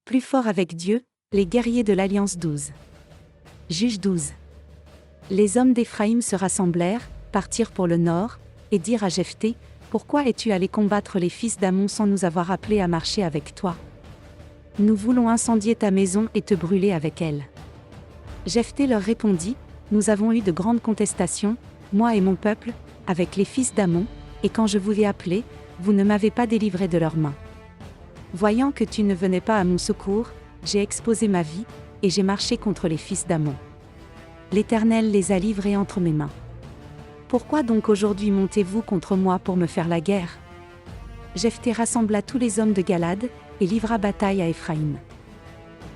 Plus fort avec Dieu, les guerriers de l'Alliance 12. Juge 12. Les hommes d'Éphraïm se rassemblèrent, partirent pour le nord, et dirent à Jephthé, « Pourquoi es-tu allé combattre les fils d'Ammon sans nous avoir appelés à marcher avec toi? Nous voulons incendier ta maison et te brûler avec elle. » Jephthé leur répondit, « Nous avons eu de grandes contestations, moi et mon peuple, avec les fils d'Ammon, et quand je vous ai appelés, vous ne m'avez pas délivré de leurs mains. Voyant que tu ne venais pas à mon secours, j'ai exposé ma vie, et j'ai marché contre les fils d'Ammon. L'Éternel les a livrés entre mes mains. Pourquoi donc aujourd'hui montez-vous contre moi pour me faire la guerre? » Jephthé rassembla tous les hommes de Galad, et livra bataille à Éphraïm.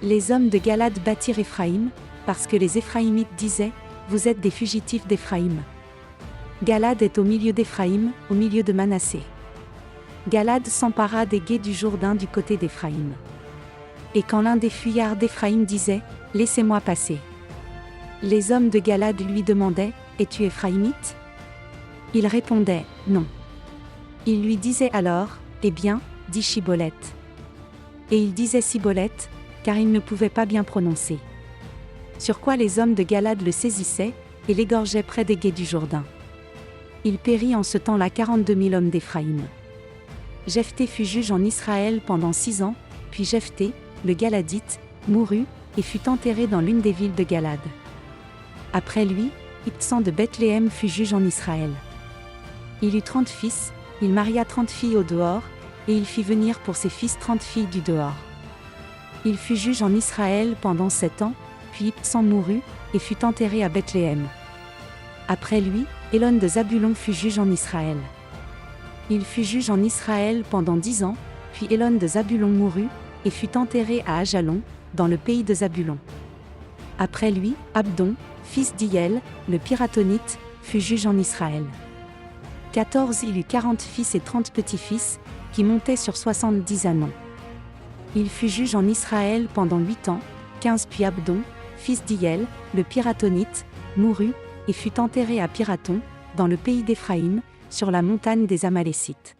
Les hommes de Galad battirent Éphraïm, parce que les Éphraïmites disaient, « Vous êtes des fugitifs d'Éphraïm. » Galad est au milieu d'Éphraïm, au milieu de Manassé. Galad s'empara des gués du Jourdain du côté d'Éphraïm. Et quand l'un des fuyards d'Éphraïm disait, « Laissez-moi passer », les hommes de Galad lui demandaient, « Es-tu Éphraïmite » Il répondait, « Non. » Il lui disait alors, « Eh bien, dis Shiboleth. » Et il disait Siboleth, car il ne pouvait pas bien prononcer. Sur quoi les hommes de Galad le saisissaient, et l'égorgeaient près des gués du Jourdain. Il périt en ce temps-là 42 000 hommes d'Éphraïm. Jephthé fut juge en Israël pendant 6 ans, puis Jephthé, le Galadite, mourut, et fut enterré dans l'une des villes de Galad. Après lui, Ibtsan de Bethléem fut juge en Israël. Il eut 30 fils, il maria 30 filles au dehors, et il fit venir pour ses fils 30 filles du dehors. Il fut juge en Israël pendant 7 ans, puis Ibtsan mourut, et fut enterré à Bethléem. Après lui, Élon de Zabulon fut juge en Israël. Il fut juge en Israël pendant 10 ans, puis Élon de Zabulon mourut, et fut enterré à Ajalon, dans le pays de Zabulon. Après lui, Abdon, fils d'Iel, le Piratonite, fut juge en Israël. 14 Il eut 40 fils et 30 petits-fils, qui montaient sur 70 ânons. Il fut juge en Israël pendant 8 ans, 15 Puis Abdon, fils d'Iel, le Piratonite, mourut, et fut enterré à Piraton, dans le pays d'Éphraïm, sur la montagne des Amalécites.